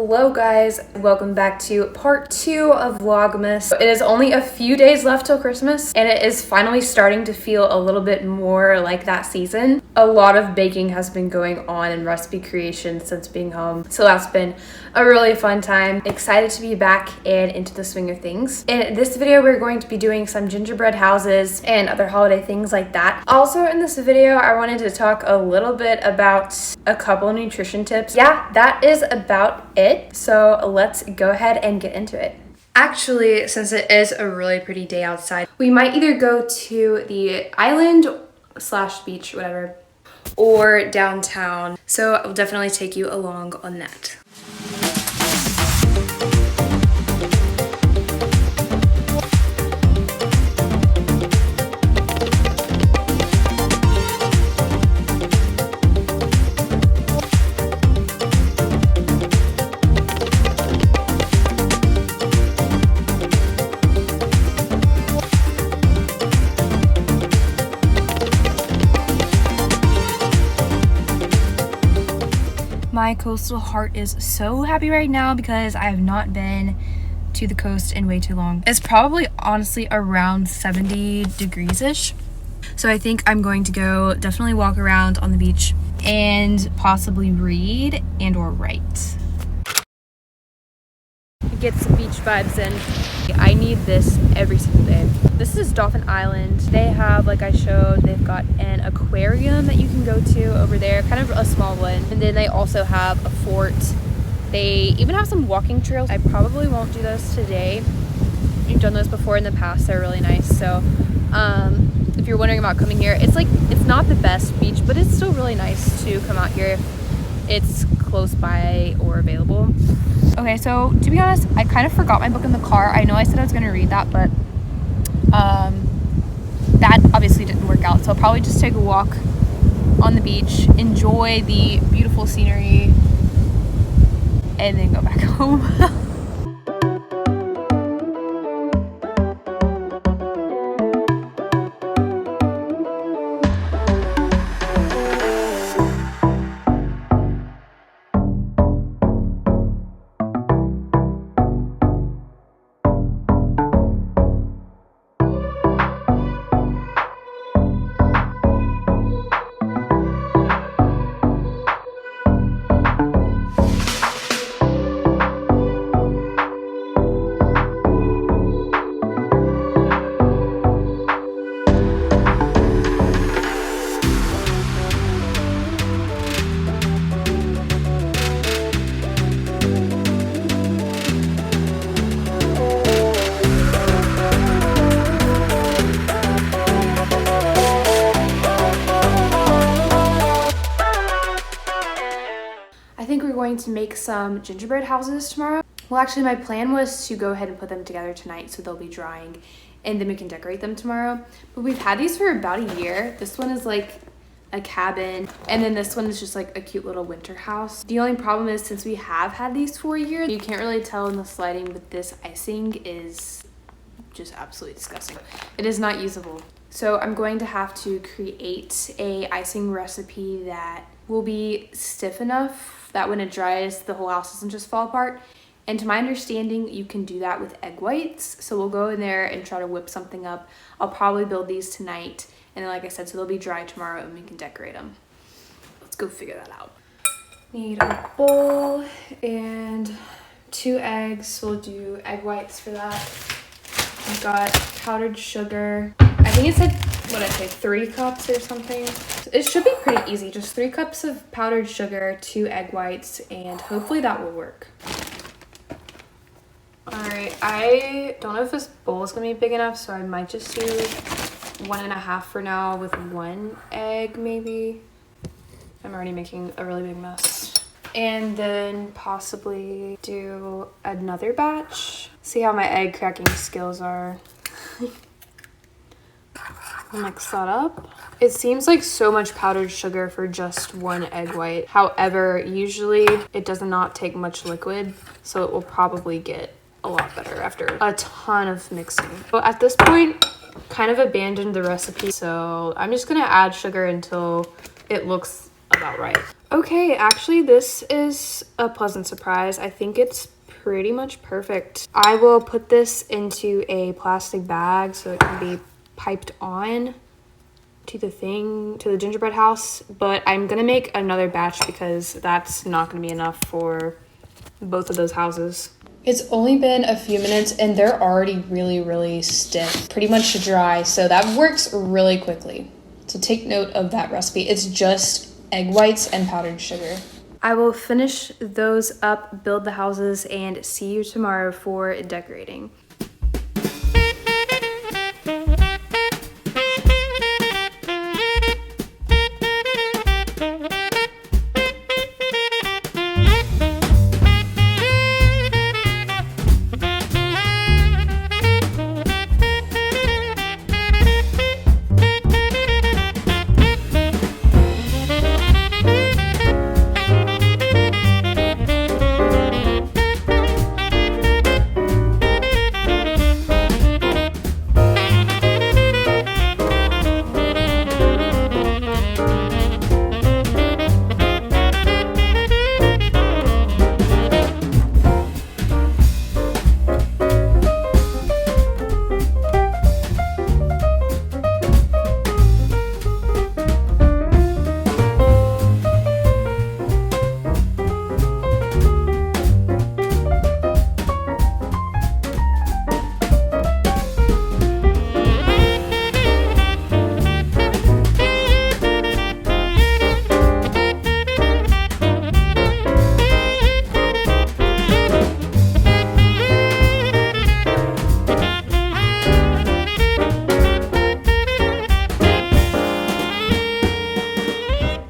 Hello guys, welcome back to part 2 of Vlogmas. It is only a few days left till Christmas and it is finally starting to feel a little bit more like that season. A lot of baking has been going on and recipe creation since being home, so that's been a really fun time. Excited to be back and into the swing of things. In this video we're going to be doing some gingerbread houses and other holiday things like that. Also in this video I wanted to talk a little bit about a couple nutrition tips. Yeah, that is about it. So let's go ahead and get into it. Actually, since it is a really pretty day outside, we might either go to the island / beach, whatever, or downtown. So I'll definitely take you along on that. My coastal heart is so happy right now because I have not been to the coast in way too long. It's probably honestly around 70 degrees-ish. So I think I'm going to go definitely walk around on the beach and possibly read and or write. Get some beach vibes in. I need this every single day. This is Dolphin Island. They have, like I showed, they've got an aquarium that you can go to over there, kind of a small one. And then they also have a fort. They even have some walking trails. I probably won't do those today. We've done those before in the past. They're really nice. So if you're wondering about coming here, it's not the best beach, but it's still really nice to come out here if it's close by or available. Okay, so to be honest, I kind of forgot my book in the car. I know I said I was going to read that, but that obviously didn't work out. So I'll probably just take a walk on the beach, enjoy the beautiful scenery, and then go back home. To make some gingerbread houses tomorrow. Well, actually my plan was to go ahead and put them together tonight so they'll be drying and then we can decorate them tomorrow. But we've had these for about a year. This one is like a cabin and then this one is just like a cute little winter house. The only problem is since we have had these for a year, you can't really tell in the sliding, but this icing is just absolutely disgusting. It is not usable. So I'm going to have to create a icing recipe that will be stiff enough that when it dries, the whole house doesn't just fall apart. And to my understanding, you can do that with egg whites. So we'll go in there and try to whip something up. I'll probably build these tonight. And then, like I said, so they'll be dry tomorrow and we can decorate them. Let's go figure that out. Need a bowl and 2 eggs. We'll do egg whites for that. I've got powdered sugar. I think it said, what did I say, 3 cups or something. It should be pretty easy. Just 3 cups of powdered sugar, 2 egg whites, and hopefully that will work. Alright, I don't know if this bowl is going to be big enough, so I might just do 1.5 for now with 1 egg maybe. I'm already making a really big mess. And then possibly do another batch. See how my egg cracking skills are. Mix that up. It seems like so much powdered sugar for just 1 egg white. However, usually it does not take much liquid, so it will probably get a lot better after a ton of mixing. So at this point, kind of abandoned the recipe, so I'm just gonna add sugar until it looks about right. Okay, actually this is a pleasant surprise. I think it's pretty much perfect. I will put this into a plastic bag so it can be piped on to the gingerbread house, but I'm gonna make another batch because that's not gonna be enough for both of those houses. It's only been a few minutes and they're already really stiff, pretty much dry, so that works really quickly. So take note of that recipe. It's just egg whites and powdered sugar. I will finish those up, build the houses, and see you tomorrow for decorating.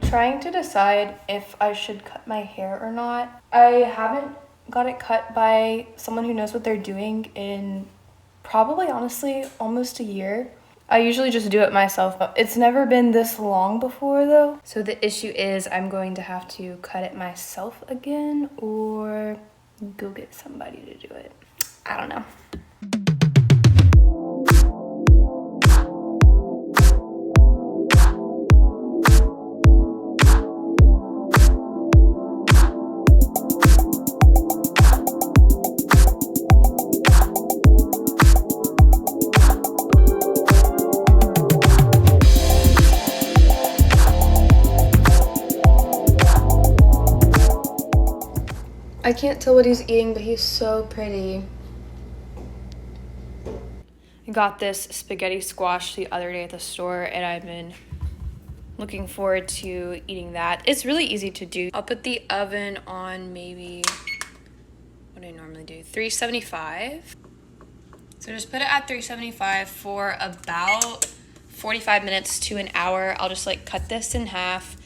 Trying to decide if I should cut my hair or not. I haven't got it cut by someone who knows what they're doing in probably, honestly, almost a year. I usually just do it myself, but it's never been this long before though. So the issue is I'm going to have to cut it myself again or go get somebody to do it. I don't know. I can't tell what he's eating, but he's so pretty. I got this spaghetti squash the other day at the store, and I've been looking forward to eating that. It's really easy to do. I'll put the oven on maybe, what do I normally do? 375. So just put it at 375 for about 45 minutes to an hour. I'll just like cut this in half.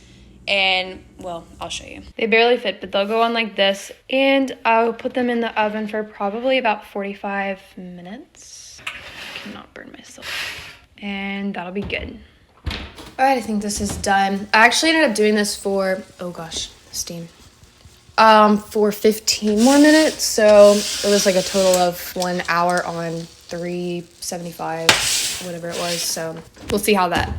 And, well, I'll show you. They barely fit, but they'll go on like this. And I'll put them in the oven for probably about 45 minutes. I cannot burn myself. And that'll be good. All right, I think this is done. I actually ended up doing this for, oh gosh, steam. For 15 more minutes. So it was like a total of 1 hour on 375, whatever it was. So we'll see how that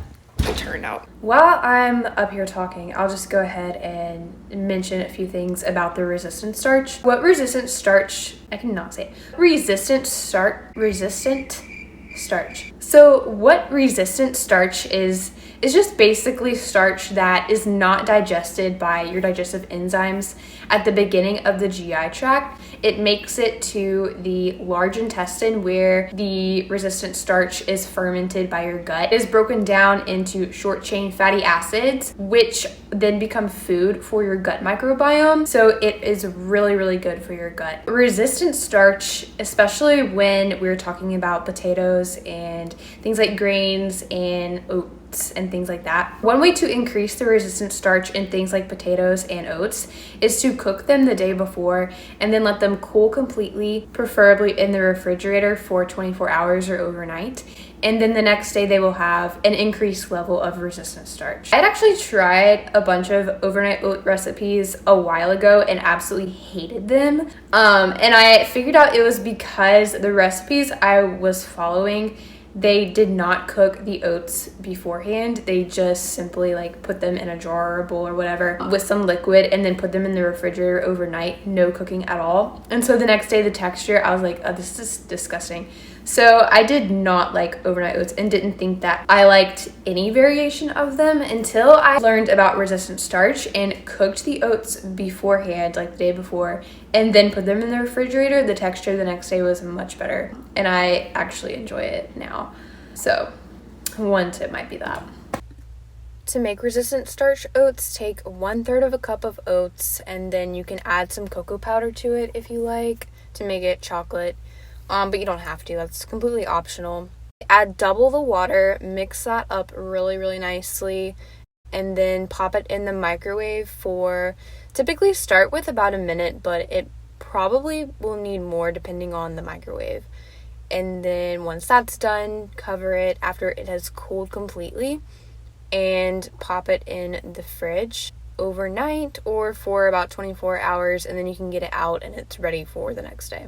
turned out. While I'm up here talking, I'll just go ahead and mention a few things about the resistant starch. What resistant starch, I cannot say it. Resistant starch. So what resistant starch is just basically starch that is not digested by your digestive enzymes at the beginning of the GI tract. It makes it to the large intestine where the resistant starch is fermented by your gut. It is broken down into short chain fatty acids, which then become food for your gut microbiome. So it is really good for your gut. Resistant starch, especially when we're talking about potatoes and things like grains and oats and things like that. One way to increase the resistant starch in things like potatoes and oats is to cook them the day before and then let them cool completely, preferably in the refrigerator for 24 hours or overnight. And then the next day they will have an increased level of resistant starch. I'd actually tried a bunch of overnight oat recipes a while ago and absolutely hated them. And I figured out it was because the recipes I was following they did not cook the oats beforehand. They just simply like put them in a jar or a bowl or whatever with some liquid and then put them in the refrigerator overnight, no cooking at all. And so the next day, the texture, I was like, oh, this is disgusting. So I did not like overnight oats and didn't think that I liked any variation of them until I learned about resistant starch and cooked the oats beforehand, like the day before, and then put them in the refrigerator. The texture the next day was much better, and I actually enjoy it now. So one tip might be that. To make resistant starch oats, take 1/3 of a cup of oats, and then you can add some cocoa powder to it if you like to make it chocolate. But you don't have to. That's completely optional. Add double the water, mix that up really, really nicely, and then pop it in the microwave for, typically start with about a minute, but it probably will need more depending on the microwave. And then once that's done, cover it after it has cooled completely and pop it in the fridge overnight or for about 24 hours, and then you can get it out and it's ready for the next day.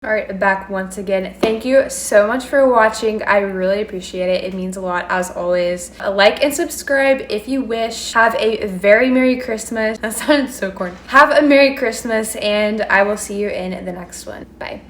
All right, back once again. Thank you so much for watching. I really appreciate it. It means a lot as always. Like and subscribe if you wish. Have a very Merry Christmas. That sounded so corny. Have a Merry Christmas, and I will see you in the next one. Bye.